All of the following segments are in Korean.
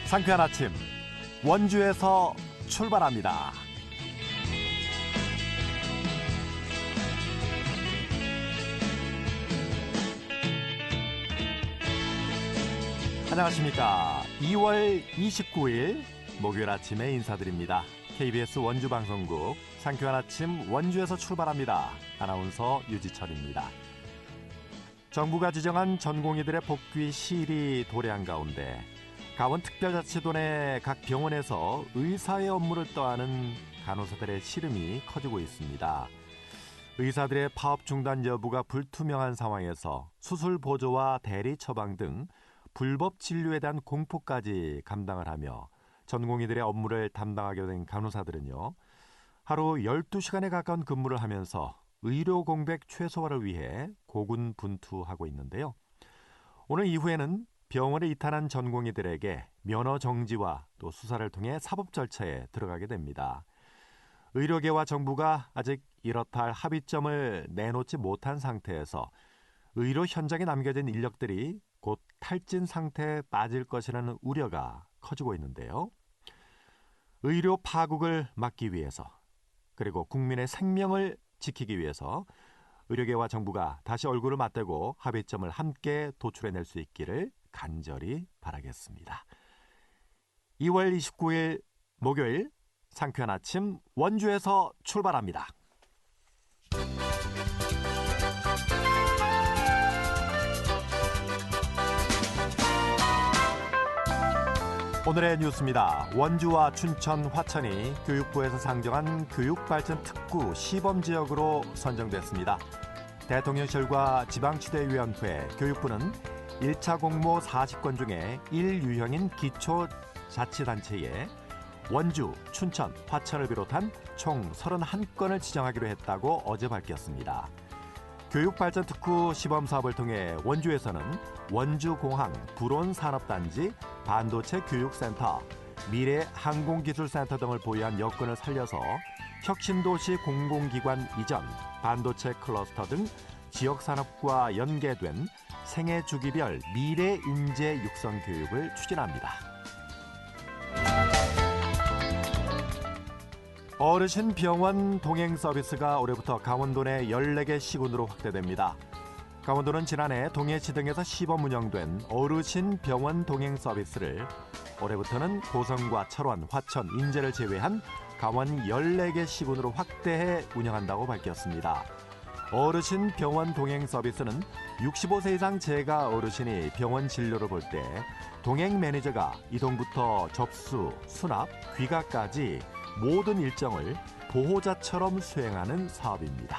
상쾌한 아침 원주에서 출발합니다. 안녕하십니까. 2월 29일 목요일 아침에 인사드립니다. KBS 원주방송국 상쾌한 아침 원주에서 출발합니다. 아나운서 유지철입니다. 정부가 지정한 전공의들의 복귀 시일이 도래한 가운데 강원특별자치도 내 각 병원에서 의사의 업무를 떠하는 간호사들의 시름이 커지고 있습니다. 의사들의 파업 중단 여부가 불투명한 상황에서 수술 보조와 대리 처방 등 불법 진료에 대한 공포까지 감당을 하며 전공의들의 업무를 담당하게 된 간호사들은요, 하루 12시간에 가까운 근무를 하면서 의료 공백 최소화를 위해 고군분투하고 있는데요. 오늘 이후에는 병원에 이탈한 전공의들에게 면허 정지와 또 수사를 통해 사법 절차에 들어가게 됩니다. 의료계와 정부가 아직 이렇다 할 합의점을 내놓지 못한 상태에서 의료 현장에 남겨진 인력들이 곧 탈진 상태에 빠질 것이라는 우려가 커지고 있는데요. 의료 파국을 막기 위해서, 그리고 국민의 생명을 지키기 위해서 의료계와 정부가 다시 얼굴을 맞대고 합의점을 함께 도출해낼 수 있기를 간절히 바라겠습니다. 2월 29일 목요일 상쾌한 아침 원주에서 출발합니다. 오늘의 뉴스입니다. 원주와 춘천, 화천이 교육부에서 상정한 교육발전특구 시범지역으로 선정됐습니다. 대통령실과 지방치대위원회, 교육부는 1차 공모 40건 중에 1유형인 기초자치단체에 원주, 춘천, 화천을 비롯한 총 31건을 지정하기로 했다고 어제 밝혔습니다. 교육발전특구 시범사업을 통해 원주에서는 원주공항, 불온산업단지, 반도체 교육센터, 미래항공기술센터 등을 보유한 여건을 살려서 혁신도시 공공기관 이전, 반도체 클러스터 등 지역산업과 연계된 생애주기별 미래인재 육성 교육을 추진합니다. 어르신 병원 동행 서비스가 올해부터 강원도 내 14개 시군으로 확대됩니다. 강원도는 지난해 동해시 등에서 시범 운영된 어르신 병원 동행 서비스를 올해부터는 고성과 철원, 화천, 인제를 제외한 강원 14개 시군으로 확대해 운영한다고 밝혔습니다. 어르신 병원 동행 서비스는 65세 이상 재가 어르신이 병원 진료를 볼 때 동행 매니저가 이동부터 접수, 수납, 귀가까지 모든 일정을 보호자처럼 수행하는 사업입니다.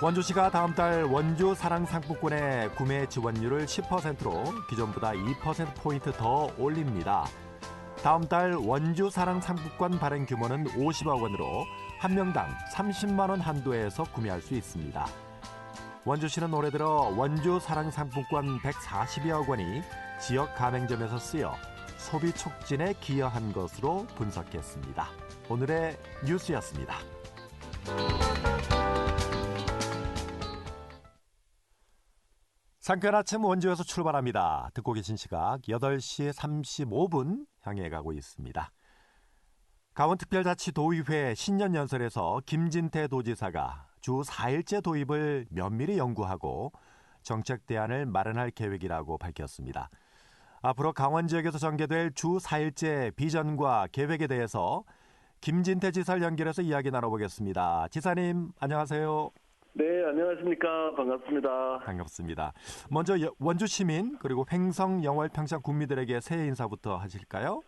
원주시가 다음 달 원주 사랑 상품권의 구매 지원율을 10%로 기존보다 2%포인트 더 올립니다. 다음 달 원주 사랑 상품권 발행 규모는 50억 원으로 한 명당 30만 원 한도에서 구매할 수 있습니다. 원주시는 올해 들어 원주 사랑 상품권 140여억 원이 지역 가맹점에서 쓰여 소비 촉진에 기여한 것으로 분석했습니다. 오늘의 뉴스였습니다. 상쾌한 아침 원주에서 출발합니다. 듣고 계신 시각 8시 35분 향해 가고 있습니다. 강원특별자치도의회 신년연설에서 김진태 도지사가 주 4일제 도입을 면밀히 연구하고 정책 대안을 마련할 계획이라고 밝혔습니다. 앞으로 강원 지역에서 전개될 주 4일제 비전과 계획에 대해서 김진태 지사를 연결해서 이야기 나눠보겠습니다. 지사님, 안녕하세요. 네, 안녕하십니까. 반갑습니다. 반갑습니다. 먼저 원주 시민 그리고 횡성, 영월, 평창 군민들에게 새해 인사부터 하실까요?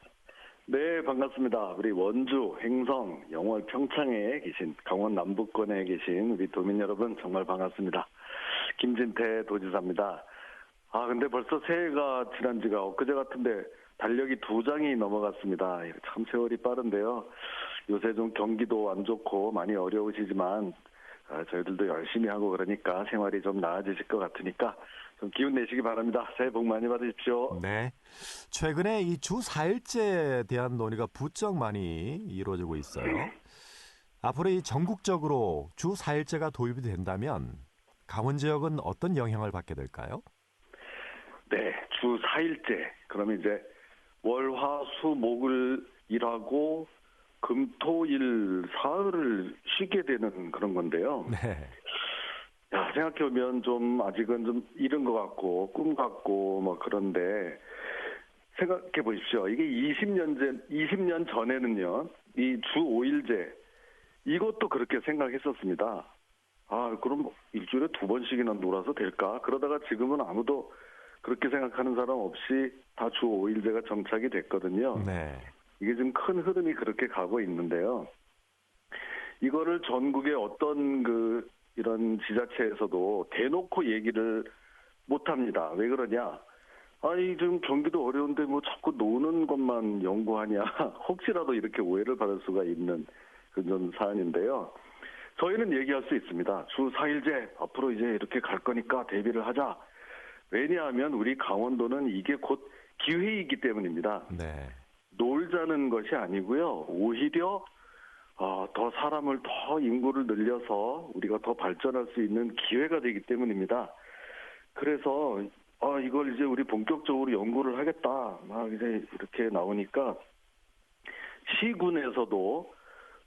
네, 반갑습니다. 우리 원주, 횡성, 영월, 평창에 계신 강원 남부권에 계신 우리 도민 여러분 정말 반갑습니다. 김진태 도지사입니다. 근데 벌써 새해가 지난 지가 엊그제 같은데 달력이 2장이 넘어갔습니다. 참 세월이 빠른데요. 요새 좀 경기도 안 좋고 많이 어려우시지만 저희들도 열심히 하고 그러니까 생활이 좀 나아지실 것 같으니까 좀 기운 내시기 바랍니다. 새해 복 많이 받으십시오. 네. 최근에 이 주 4일제에 대한 논의가 부쩍 많이 이루어지고 있어요. 앞으로 이 전국적으로 주 4일제가 도입이 된다면 강원 지역은 어떤 영향을 받게 될까요? 네, 주 4일째. 그러면 이제 월, 화, 수, 목을 일하고 금, 토, 일, 사흘을 쉬게 되는 그런 건데요. 네. 야, 생각해보면 좀 아직은 좀 이른 것 같고 꿈 같고 뭐 그런데 생각해 보십시오. 이게 20년 전에는요, 이 주 5일제 이것도 그렇게 생각했었습니다. 아, 그럼 일주일에 2번씩이나 놀아서 될까? 그러다가 지금은 아무도 그렇게 생각하는 사람 없이 다 주 5일제가 정착이 됐거든요. 네. 이게 지금 큰 흐름이 그렇게 가고 있는데요. 이거를 전국의 어떤 이런 지자체에서도 대놓고 얘기를 못 합니다. 왜 그러냐? 아니, 지금 경기도 어려운데 뭐 자꾸 노는 것만 연구하냐. 혹시라도 이렇게 오해를 받을 수가 있는 그런 사안인데요. 저희는 얘기할 수 있습니다. 주 4일제 앞으로 이제 이렇게 갈 거니까 대비를 하자. 왜냐하면 우리 강원도는 이게 곧 기회이기 때문입니다. 네. 놀자는 것이 아니고요. 오히려 더 사람을 더 인구를 늘려서 우리가 더 발전할 수 있는 기회가 되기 때문입니다. 그래서 이걸 이제 우리 본격적으로 연구를 하겠다. 막 이제 이렇게 나오니까 시군에서도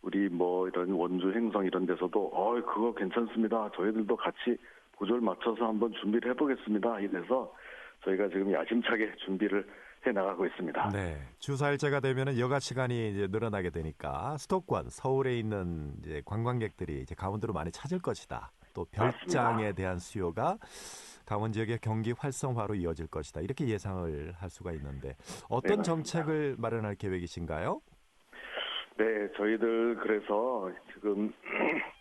우리 뭐 이런 원주 행성 이런 데서도 그거 괜찮습니다. 저희들도 같이 보조를 맞춰서 한번 준비를 해보겠습니다. 이래서 저희가 지금 야심차게 준비를 해 나가고 있습니다. 네. 주 4일째가 되면은 여가 시간이 이제 늘어나게 되니까 수도권, 서울에 있는 이제 관광객들이 이제 강원도로 많이 찾을 것이다. 또 별장에 맞습니다. 대한 수요가 강원 지역의 경기 활성화로 이어질 것이다. 이렇게 예상을 할 수가 있는데 어떤 맞습니다. 정책을 마련할 계획이신가요? 네, 저희들 그래서 지금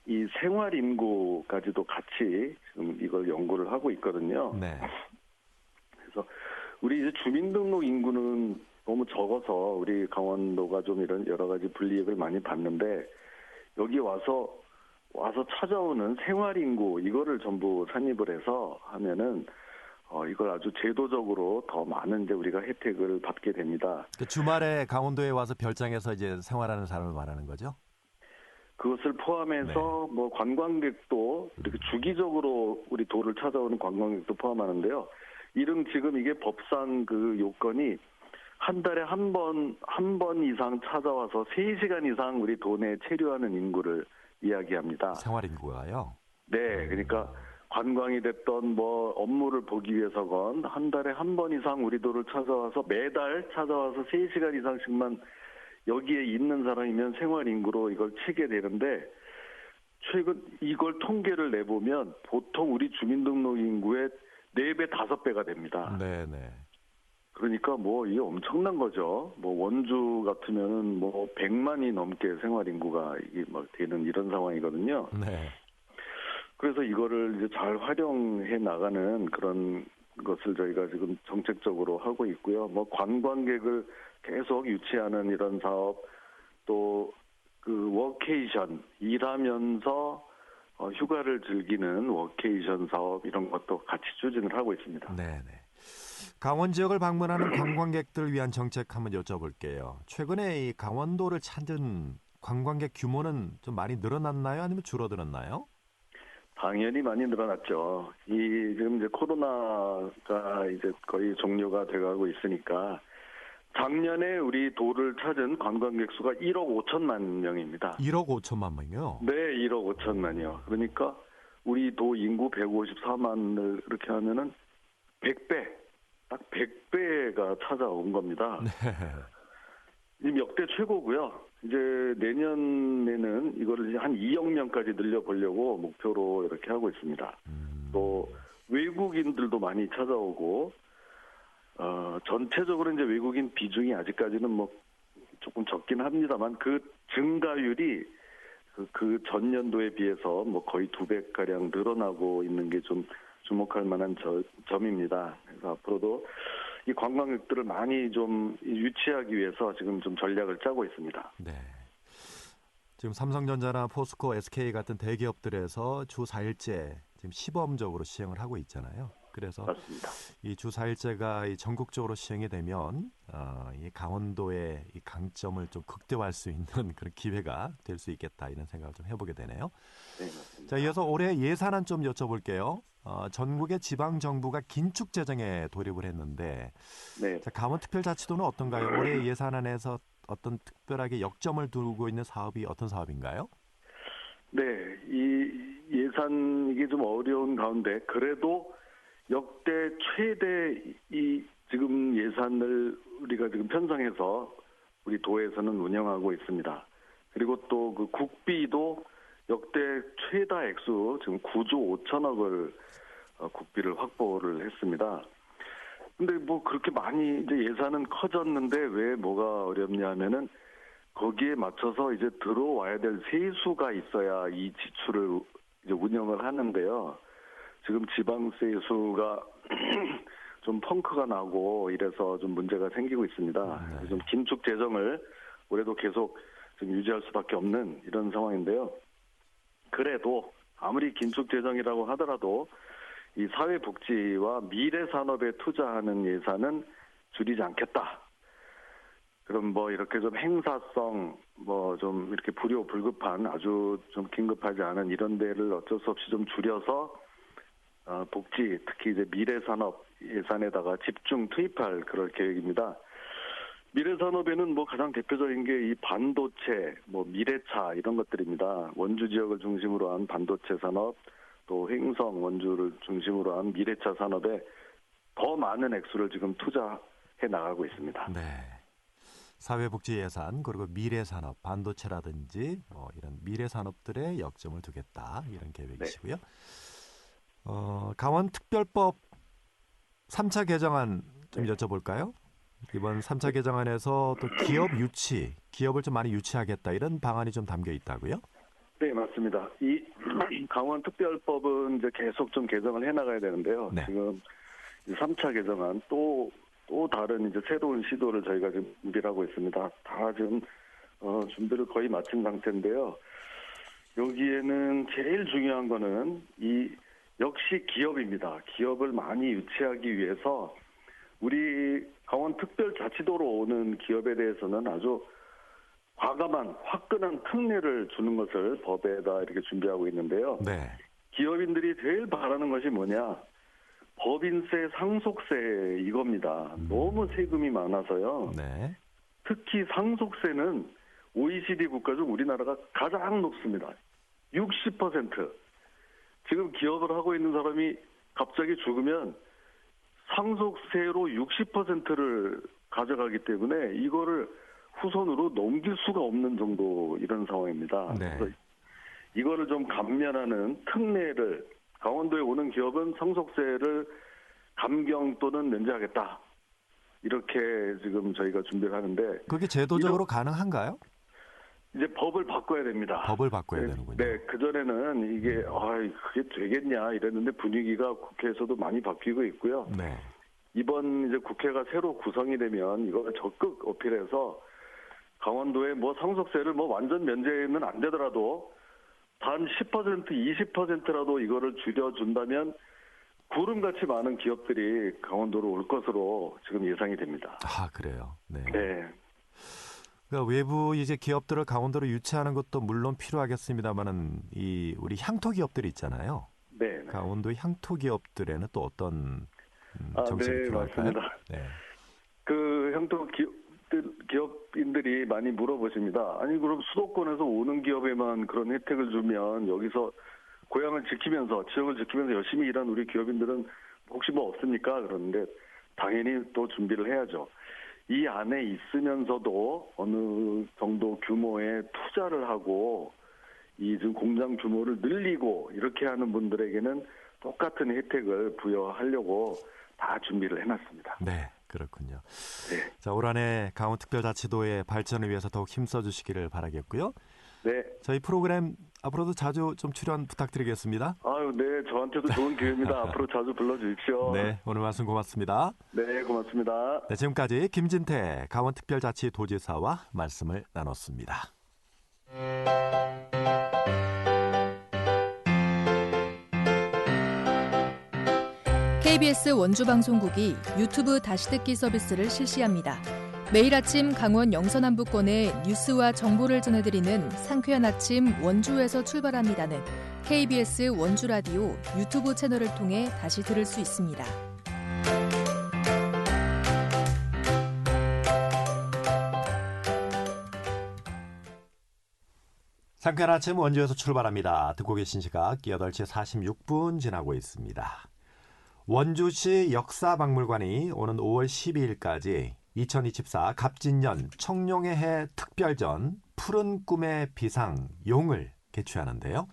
이 생활 인구까지도 같이 지금 이걸 연구를 하고 있거든요. 네. 그래서 우리 이제 주민등록 인구는 너무 적어서 우리 강원도가 좀 이런 여러 가지 불이익을 많이 받는데 여기 와서 찾아오는 생활 인구 이거를 전부 산입을 해서 하면은 이걸 아주 제도적으로 더 많은 이제 우리가 혜택을 받게 됩니다. 그 주말에 강원도에 와서 별장에서 이제 생활하는 사람을 말하는 거죠? 그것을 포함해서 뭐 관광객도 이렇게 주기적으로 우리 도를 찾아오는 관광객도 포함하는데요. 지금 이게 법상 그 요건이 한 달에 한 번 이상 찾아와서 3시간 이상 우리 도내에 체류하는 인구를 이야기합니다. 생활 인구가요? 네, 그러니까 관광이 됐던 뭐 업무를 보기 위해서건 한 달에 한 번 이상 우리 도를 찾아와서 매달 찾아와서 3시간 이상씩만 여기에 있는 사람이면 생활 인구로 이걸 치게 되는데 최근 이걸 통계를 내보면 보통 우리 주민등록 인구의 4배, 5배가 됩니다. 네네. 그러니까 뭐 이게 엄청난 거죠. 뭐 원주 같으면은 뭐 100만이 넘게 생활 인구가 이게 막 되는 이런 상황이거든요. 네. 그래서 이거를 이제 잘 활용해 나가는 그런 것을 저희가 지금 정책적으로 하고 있고요. 뭐 관광객을 계속 유치하는 이런 사업, 또 그 워케이션 일하면서 휴가를 즐기는 워케이션 사업 이런 것도 같이 추진을 하고 있습니다. 네네. 강원 지역을 방문하는 관광객들을 위한 정책 한번 여쭤볼게요. 최근에 이 강원도를 찾은 관광객 규모는 좀 많이 늘어났나요? 아니면 줄어들었나요? 당연히 많이 늘어났죠. 지금 이제 코로나가 이제 거의 종료가 돼가고 있으니까 작년에 우리 도를 찾은 관광객 수가 1억 5천만 명입니다. 1억 5천만 명이요? 네, 1억 5천만이요. 그러니까 우리 도 인구 154만을 이렇게 하면은 100배, 딱 100배가 찾아온 겁니다. 네. 이 역대 최고고요. 이제 내년에는 이거를 이제 한 2억 명까지 늘려보려고 목표로 이렇게 하고 있습니다. 또 외국인들도 많이 찾아오고 전체적으로 이제 외국인 비중이 아직까지는 뭐 조금 적긴 합니다만 그 증가율이 그 전년도에 비해서 뭐 거의 2배 가량 늘어나고 있는 게 좀 주목할 만한 점입니다. 그래서 앞으로도 이 관광객들을 많이 좀 유치하기 위해서 지금 좀 전략을 짜고 있습니다. 네. 지금 삼성전자나 포스코, SK 같은 대기업들에서 주 4일째 지금 시범적으로 시행을 하고 있잖아요. 그래서 맞습니다. 이 주 4일제가 전국적으로 시행이 되면 이 강원도의 이 강점을 좀 극대화할 수 있는 그런 기회가 될 수 있겠다 이런 생각을 좀 해보게 되네요. 네, 맞습니다. 자, 이어서 올해 예산안 좀 여쭤볼게요. 전국의 지방 정부가 긴축 재정에 돌입을 했는데 네. 자, 강원특별자치도는 어떤가요? 올해 예산안에서 어떤 특별하게 역점을 두고 있는 사업이 어떤 사업인가요? 네, 이 예산 이게 좀 어려운 가운데 그래도 역대 최대 이 지금 예산을 우리가 지금 편성해서 우리 도에서는 운영하고 있습니다. 그리고 또 그 국비도 역대 최다 액수 지금 9조 5천억을 국비를 확보를 했습니다. 근데 뭐 그렇게 많이 이제 예산은 커졌는데 왜 뭐가 어렵냐면은 거기에 맞춰서 이제 들어와야 될 세수가 있어야 이 지출을 이제 운영을 하는데요. 지금 지방 세수가 좀 펑크가 나고 이래서 좀 문제가 생기고 있습니다. 네. 좀 긴축 재정을 올해도 계속 좀 유지할 수밖에 없는 이런 상황인데요. 그래도 아무리 긴축 재정이라고 하더라도 이 사회복지와 미래산업에 투자하는 예산은 줄이지 않겠다. 그럼 뭐 이렇게 좀 행사성, 뭐 좀 이렇게 불효불급한 아주 좀 긴급하지 않은 이런 데를 어쩔 수 없이 좀 줄여서 복지, 특히 이제 미래산업 예산에다가 집중 투입할 그럴 계획입니다. 미래산업에는 뭐 가장 대표적인 게 이 반도체, 뭐 미래차 이런 것들입니다. 원주 지역을 중심으로 한 반도체 산업, 또 횡성 원주를 중심으로 한 미래차 산업에 더 많은 액수를 지금 투자해 나가고 있습니다. 네. 사회복지 예산 그리고 미래산업, 반도체라든지 뭐 이런 미래산업들의 역점을 두겠다 이런 계획이시고요. 강원특별법 3차 개정안 좀 여쭤볼까요? 이번 3차 개정안에서 또 기업 유치, 기업을 좀 많이 유치하겠다 이런 방안이 좀 담겨 있다고요? 네, 맞습니다. 이 강원특별법은 이제 계속 좀 개정을 해나가야 되는데요. 네. 지금 3차 개정안 또 다른 이제 새로운 시도를 저희가 지금 준비를 하고 있습니다. 다 지금 준비를 거의 마친 상태인데요. 여기에는 제일 중요한 거는 이 역시 기업입니다. 기업을 많이 유치하기 위해서 우리 강원특별자치도로 오는 기업에 대해서는 아주 과감한 화끈한 특례를 주는 것을 법에다 이렇게 준비하고 있는데요. 네. 기업인들이 제일 바라는 것이 뭐냐? 법인세, 상속세 이겁니다. 너무 세금이 많아서요. 네. 특히 상속세는 OECD 국가 중 우리나라가 가장 높습니다. 60%. 지금 기업을 하고 있는 사람이 갑자기 죽으면 상속세로 60%를 가져가기 때문에 이거를 후손으로 넘길 수가 없는 정도 이런 상황입니다. 네. 그래서 이거를 좀 감면하는 특례를 강원도에 오는 기업은 상속세를 감경 또는 면제하겠다. 이렇게 지금 저희가 준비를 하는데 그게 제도적으로 가능한가요? 이제 법을 바꿔야 됩니다. 법을 바꿔야 네, 되는군요. 네, 그전에는 이게 그게 되겠냐 이랬는데 분위기가 국회에서도 많이 바뀌고 있고요. 네. 이번 이제 국회가 새로 구성이 되면 이걸 적극 어필해서 강원도에 뭐 상속세를 뭐 완전 면제는 안 되더라도 단 10%, 20%라도 이거를 줄여준다면 구름같이 많은 기업들이 강원도로 올 것으로 지금 예상이 됩니다. 아, 그래요. 네. 네. 그러니까 외부 이제 기업들을 강원도로 유치하는 것도 물론 필요하겠습니다만은 이 우리 향토 기업들이 있잖아요. 네. 강원도 향토 기업들에는 또 어떤 정책이 네, 필요할까요? 맞습니다. 네. 그 향토 기업인들이 많이 물어보십니다. 아니 그럼 수도권에서 오는 기업에만 그런 혜택을 주면 여기서 고향을 지키면서 지역을 지키면서 열심히 일한 우리 기업인들은 혹시 뭐 없습니까? 그러는데 당연히 또 준비를 해야죠. 이 안에 있으면서도 어느 정도 규모의 투자를 하고 이 지금 공장 규모를 늘리고 이렇게 하는 분들에게는 똑같은 혜택을 부여하려고 다 준비를 해놨습니다. 네, 그렇군요. 네. 자, 올 한해 강원특별자치도의 발전을 위해서 더욱 힘써 주시기를 바라겠고요. 네. 저희 프로그램 앞으로도 자주 좀 출연 부탁드리겠습니다. 아유, 네. 저한테도 좋은 기회입니다. 앞으로 자주 불러주십시오. 네, 오늘 말씀 고맙습니다. 네, 고맙습니다. 네, 지금까지 김진태 강원특별자치도지사와 말씀을 나눴습니다. KBS 원주방송국이 유튜브 다시 듣기 서비스를 실시합니다. 매일 아침 강원 영서남부권의 뉴스와 정보를 전해드리는 상쾌한 아침 원주에서 출발합니다는 KBS 원주 라디오 유튜브 채널을 통해 다시 들을 수 있습니다. 상쾌한 아침 원주에서 출발합니다. 듣고 계신 시각 8시 46분 지나고 있습니다. 원주시 역사박물관이 오는 5월 12일까지 2024 갑진년 청룡의 해 특별전 푸른 꿈의 비상 용을 개최하는데요.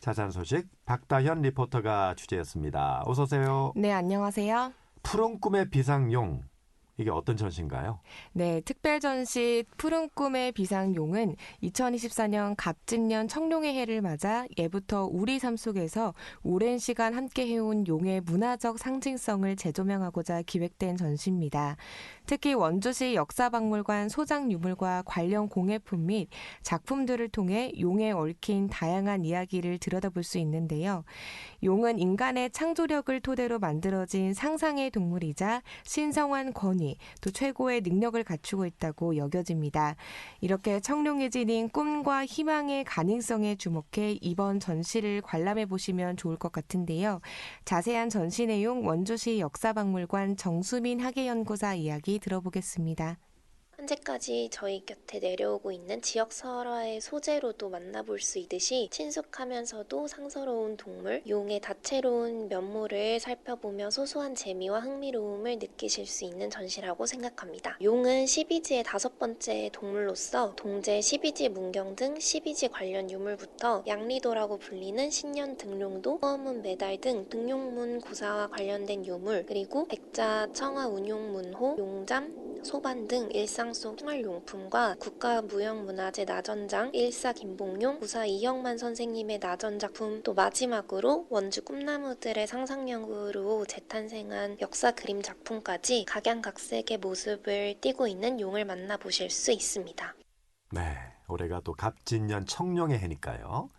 자세한 소식 박다현 리포터가 취재했습니다. 어서 오세요. 네, 안녕하세요. 푸른 꿈의 비상 용, 이게 어떤 전시인가요? 네, 특별 전시 푸른 꿈의 비상용은 2024년 갑진년 청룡의 해를 맞아 예부터 우리 삶 속에서 오랜 시간 함께 해온 용의 문화적 상징성을 재조명하고자 기획된 전시입니다. 특히 원주시 역사박물관 소장 유물과 관련 공예품 및 작품들을 통해 용에 얽힌 다양한 이야기를 들여다볼 수 있는데요. 용은 인간의 창조력을 토대로 만들어진 상상의 동물이자 신성한 권위, 또 최고의 능력을 갖추고 있다고 여겨집니다. 이렇게 청룡이 지닌 꿈과 희망의 가능성에 주목해 이번 전시를 관람해 보시면 좋을 것 같은데요. 자세한 전시 내용 원주시 역사박물관 정수민 학예연구사 이야기 들어보겠습니다. 현재까지 저희 곁에 내려오고 있는 지역 설화의 소재로도 만나볼 수 있듯이 친숙하면서도 상서로운 동물, 용의 다채로운 면모를 살펴보며 소소한 재미와 흥미로움을 느끼실 수 있는 전시라고 생각합니다. 용은 12지의 5번째 동물로서 동제 12지 문경 등 12지 관련 유물부터 양리도라고 불리는 신년 등룡도, 호어문 메달 등 등용문 구사와 관련된 유물, 그리고 백자, 청아 운용문호, 용잠, 소반 등 일상 속 생활용품과 국가무형문화재 나전장, 일사 김봉용, 구사 이형만 선생님의 나전 작품, 또 마지막으로 원주 꿈나무들의 상상력으로 재탄생한 역사 그림 작품까지 각양각색의 모습을 띠고 있는 용을 만나보실 수 있습니다. 네, 올해가 또 갑진년 청룡의 해니까요.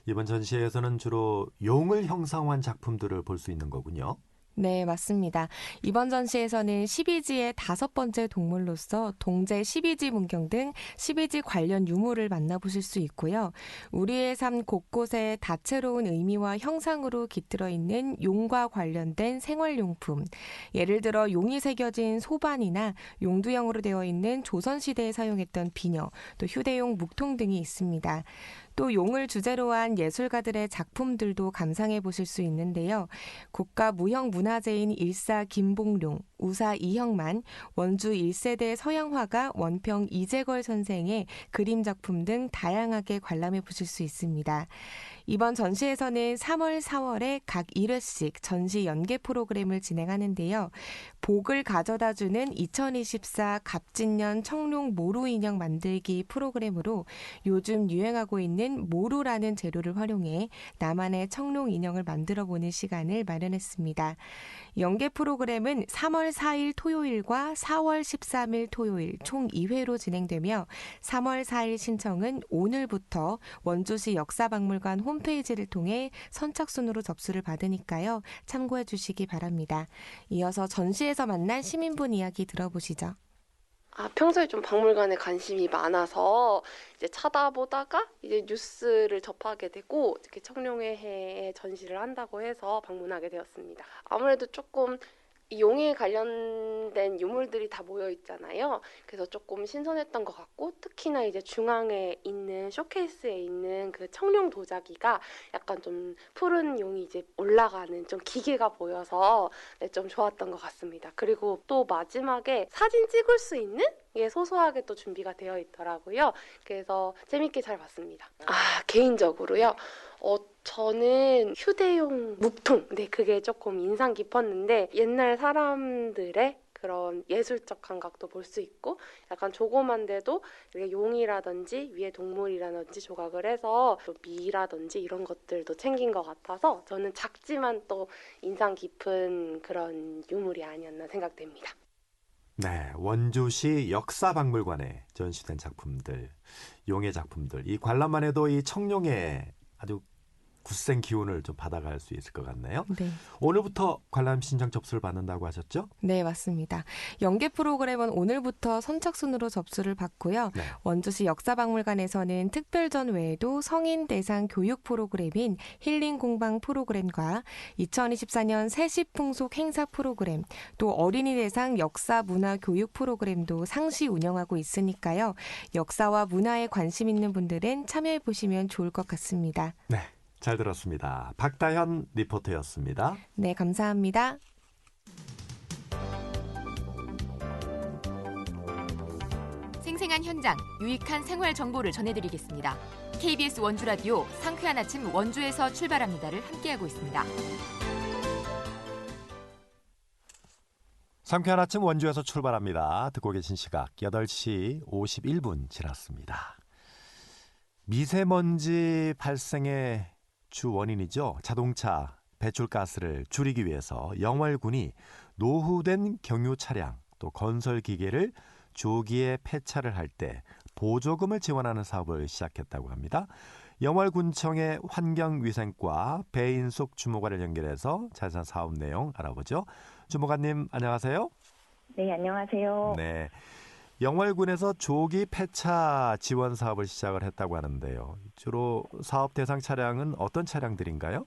이번 전시회에서는 주로 용을 형상화한 작품들을 볼 수 있는 거군요. 네, 맞습니다. 이번 전시에서는 12지의 5번째 동물로서 동제 12지 문경 등 12지 관련 유물을 만나보실 수 있고요. 우리의 삶 곳곳에 다채로운 의미와 형상으로 깃들어 있는 용과 관련된 생활용품, 예를 들어 용이 새겨진 소반이나 용두형으로 되어 있는 조선시대에 사용했던 비녀, 또 휴대용 묵통 등이 있습니다. 또 용을 주제로 한 예술가들의 작품들도 감상해 보실 수 있는데요. 국가무형문화재인 일사 김봉룡, 우사 이형만, 원주 1세대 서양화가 원평 이재걸 선생의 그림 작품 등 다양하게 관람해 보실 수 있습니다. 이번 전시에서는 3월, 4월에 각 1회씩 전시 연계 프로그램을 진행하는데요. 복을 가져다주는 2024 갑진년 청룡 모루 인형 만들기 프로그램으로 요즘 유행하고 있는 모루라는 재료를 활용해 나만의 청룡 인형을 만들어보는 시간을 마련했습니다. 연계 프로그램은 3월 4일 토요일과 4월 13일 토요일 총 2회로 진행되며 3월 4일 신청은 오늘부터 원주시 역사박물관 홈페이지를 통해 선착순으로 접수를 받으니까요. 참고해 주시기 바랍니다. 이어서 전시에서 만난 시민분 이야기 들어보시죠. 평소에 좀 박물관에 관심이 많아서 이제 찾아보다가 이제 뉴스를 접하게 되고 이렇게 청룡의 해에 전시를 한다고 해서 방문하게 되었습니다. 아무래도 조금 용에 관련된 유물들이 다 모여 있잖아요. 그래서 조금 신선했던 것 같고, 특히나 이제 중앙에 있는 쇼케이스에 있는 그 청룡 도자기가 약간 좀 푸른 용이 이제 올라가는 좀 기계가 보여서 좀 좋았던 것 같습니다. 그리고 또 마지막에 사진 찍을 수 있는 게 소소하게 또 준비가 되어 있더라고요. 그래서 재밌게 잘 봤습니다. 개인적으로요. 저는 휴대용 묵통, 그게 조금 인상 깊었는데 옛날 사람들의 그런 예술적 감각도 볼 수 있고 약간 조그만데도 용이라든지 위에 동물이라든지 조각을 해서 또 미라든지 이런 것들도 챙긴 것 같아서 저는 작지만 또 인상 깊은 그런 유물이 아니었나 생각됩니다. 네, 원주시 역사박물관에 전시된 작품들, 용의 작품들, 이 관람만 해도 이 청룡의 아주 굳센 기운을 좀 받아갈 수 있을 것 같네요. 네. 오늘부터 관람 신청 접수를 받는다고 하셨죠? 네, 맞습니다. 연계 프로그램은 오늘부터 선착순으로 접수를 받고요. 네. 원주시 역사박물관에서는 특별전 외에도 성인 대상 교육 프로그램인 힐링 공방 프로그램과 2024년 세시풍속 행사 프로그램, 또 어린이 대상 역사 문화 교육 프로그램도 상시 운영하고 있으니까요. 역사와 문화에 관심 있는 분들은 참여해 보시면 좋을 것 같습니다. 네, 잘 들었습니다. 박다현 리포터였습니다. 네, 감사합니다. 생생한 현장, 유익한 생활 정보를 전해드리겠습니다. KBS 원주 라디오 상쾌한 아침 원주에서 출발합니다를 함께하고 있습니다. 상쾌한 아침 원주에서 출발합니다. 듣고 계신 시각 8시 51분 지났습니다. 미세먼지 발생의 주 원인이죠. 자동차 배출가스를 줄이기 위해서 영월군이 노후된 경유 차량 또 건설 기계를 조기에 폐차를 할 때 보조금을 지원하는 사업을 시작했다고 합니다. 영월군청의 환경위생과 배인숙 주무관을 연결해서 자세한 사업 내용 알아보죠. 주무관님 안녕하세요. 네, 안녕하세요. 네, 영월군에서 조기 폐차 지원 사업을 시작을 했다고 하는데요. 주로 사업 대상 차량은 어떤 차량들인가요?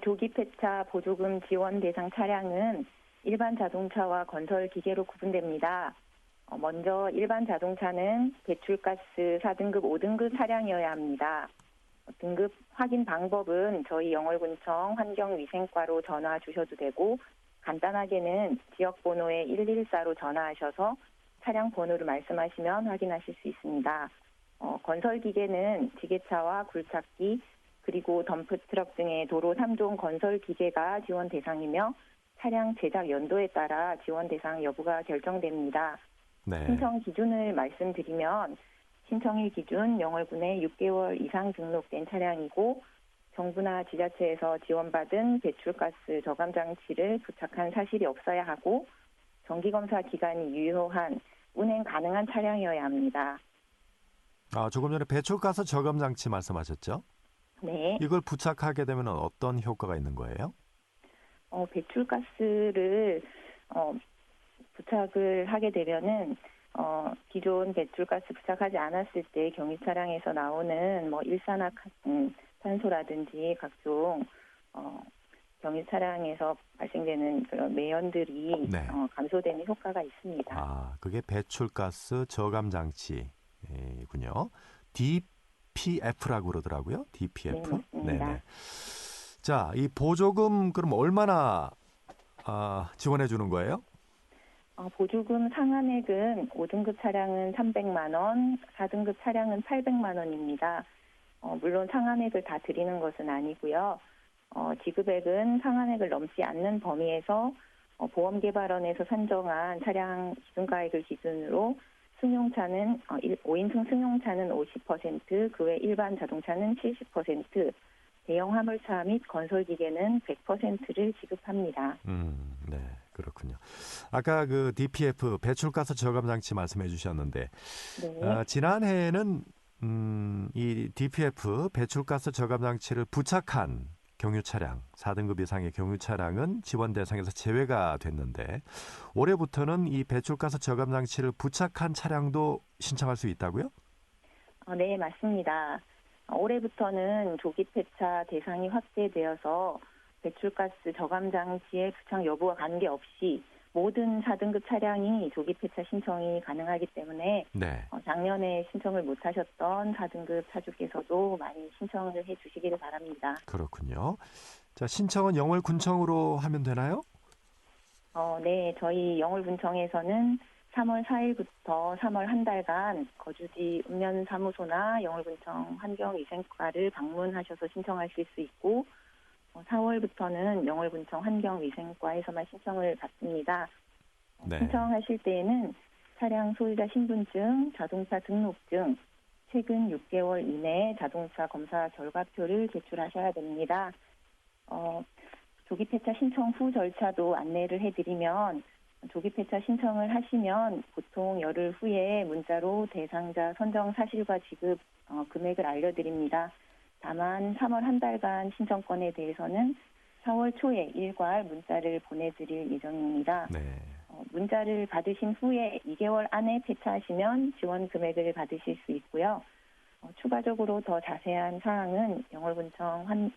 조기 폐차 보조금 지원 대상 차량은 일반 자동차와 건설 기계로 구분됩니다. 먼저 일반 자동차는 배출가스 4등급, 5등급 차량이어야 합니다. 등급 확인 방법은 저희 영월군청 환경위생과로 전화 주셔도 되고 간단하게는 지역번호에 114로 전화하셔서 차량 번호를 말씀하시면 확인하실 수 있습니다. 건설기계는 지게차와 굴착기 그리고 덤프트럭 등의 도로 3종 건설기계가 지원 대상이며 차량 제작 연도에 따라 지원 대상 여부가 결정됩니다. 네. 신청 기준을 말씀드리면 신청일 기준 영월군에 6개월 이상 등록된 차량이고 정부나 지자체에서 지원받은 배출가스 저감 장치를 부착한 사실이 없어야 하고 정기검사 기간이 유효한 운행 가능한 차량이어야 합니다. 조금 전에 배출가스 저감 장치 말씀하셨죠? 네. 이걸 부착하게 되면 어떤 효과가 있는 거예요? 배출가스를 부착을 하게 되면은 기존 배출가스 부착하지 않았을 때 경유 차량에서 나오는 일산화탄소라든지 각종 경유 차량에서 발생되는 그런 매연들이 네. 감소되는 효과가 있습니다. 그게 배출가스 저감 장치군요. DPF라고 그러더라고요. DPF. 네, 맞습니다. 네네. 자, 이 보조금 그럼 얼마나 지원해 주는 거예요? 보조금 상한액은 5등급 차량은 300만 원, 4등급 차량은 800만 원입니다. 물론 상한액을 다 드리는 것은 아니고요. 지급액은 상한액을 넘지 않는 범위에서 보험개발원에서 산정한 차량 기준가액을 기준으로 승용차는 5인승 승용차는 50%, 그 외 일반 자동차는 70%, 대형 화물차 및 건설기계는 100%를 지급합니다. 네, 그렇군요. 아까 그 DPF 배출가스 저감 장치 말씀해 주셨는데 네. 지난해에는 이 DPF 배출가스 저감 장치를 부착한 경유 차량, 4등급 이상의 경유 차량은 지원 대상에서 제외가 됐는데 올해부터는 이 배출가스 저감 장치를 부착한 차량도 신청할 수 있다고요? 네, 맞습니다. 올해부터는 조기 폐차 대상이 확대되어서 배출가스 저감 장치의 부착 여부와 관계없이 모든 4등급 차량이 조기 폐차 신청이 가능하기 때문에 네. 작년에 신청을 못하셨던 4등급 차주께서도 많이 신청을 해주시기를 바랍니다. 그렇군요. 자, 신청은 영월군청으로 하면 되나요? 네, 저희 영월군청에서는 3월 4일부터 3월 한 달간 거주지 읍면사무소나 영월군청 환경위생과를 방문하셔서 신청하실 수 있고 4월부터는 영월군청 환경위생과에서만 신청을 받습니다. 네. 신청하실 때에는 차량 소유자 신분증, 자동차 등록증, 최근 6개월 이내에 자동차 검사 결과표를 제출하셔야 됩니다. 조기 폐차 신청 후 절차도 안내를 해드리면 조기 폐차 신청을 하시면 보통 열흘 후에 문자로 대상자 선정 사실과 지급 금액을 알려드립니다. 다만 3월 한 달간 신청권에 대해서는 4월 초에 일괄 문자를 보내드릴 예정입니다. 네. 문자를 받으신 후에 2개월 안에 폐차하시면 지원 금액을 받으실 수 있고요. 추가적으로 더 자세한 사항은 영월군청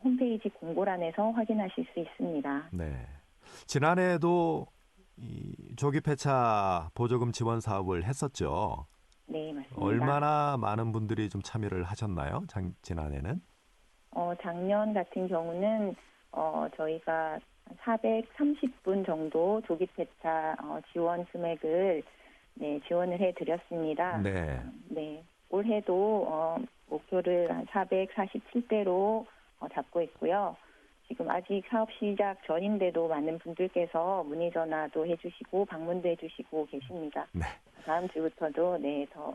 홈페이지 공고란에서 확인하실 수 있습니다. 네. 지난해에도 이 조기 폐차 보조금 지원 사업을 했었죠. 네, 맞습니다. 얼마나 많은 분들이 좀 참여를 하셨나요? 지난해는? 작년 같은 경우는 저희가 430분 정도 조기 폐차 지원 금액을 지원을 해드렸습니다. 네. 네, 올해도 목표를 한 447대로 잡고 있고요. 지금 아직 사업 시작 전인데도 많은 분들께서 문의 전화도 해주시고 방문도 해주시고 계십니다. 네. 다음 주부터도 더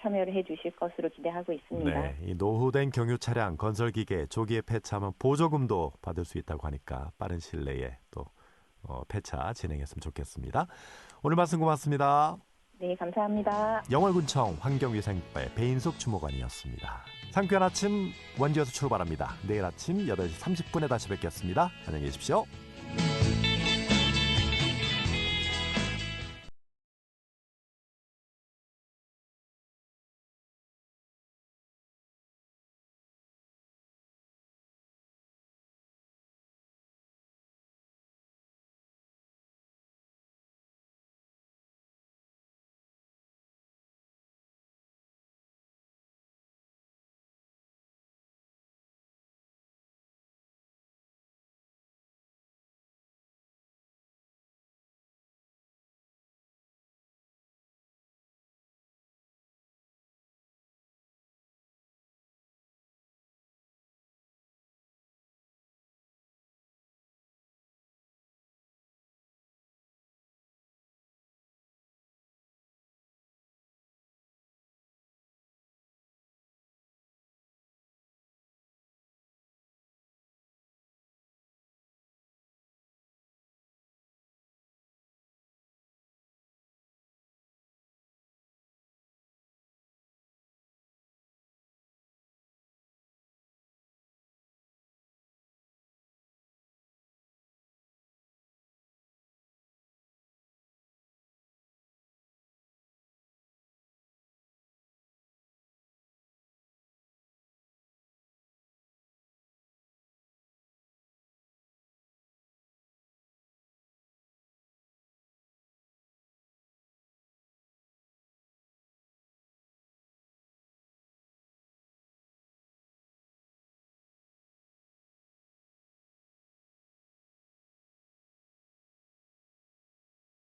참여를 해주실 것으로 기대하고 있습니다. 네, 이 노후된 경유 차량, 건설 기계 조기에 폐차하면 보조금도 받을 수 있다고 하니까 빠른 시일 내에 또 폐차 진행했으면 좋겠습니다. 오늘 말씀 고맙습니다. 네, 감사합니다. 영월군청 환경위생과의 배인숙 주무관이었습니다. 상쾌한 아침 원주에서 출발합니다. 내일 아침 8시 30분에 다시 뵙겠습니다. 안녕히 계십시오.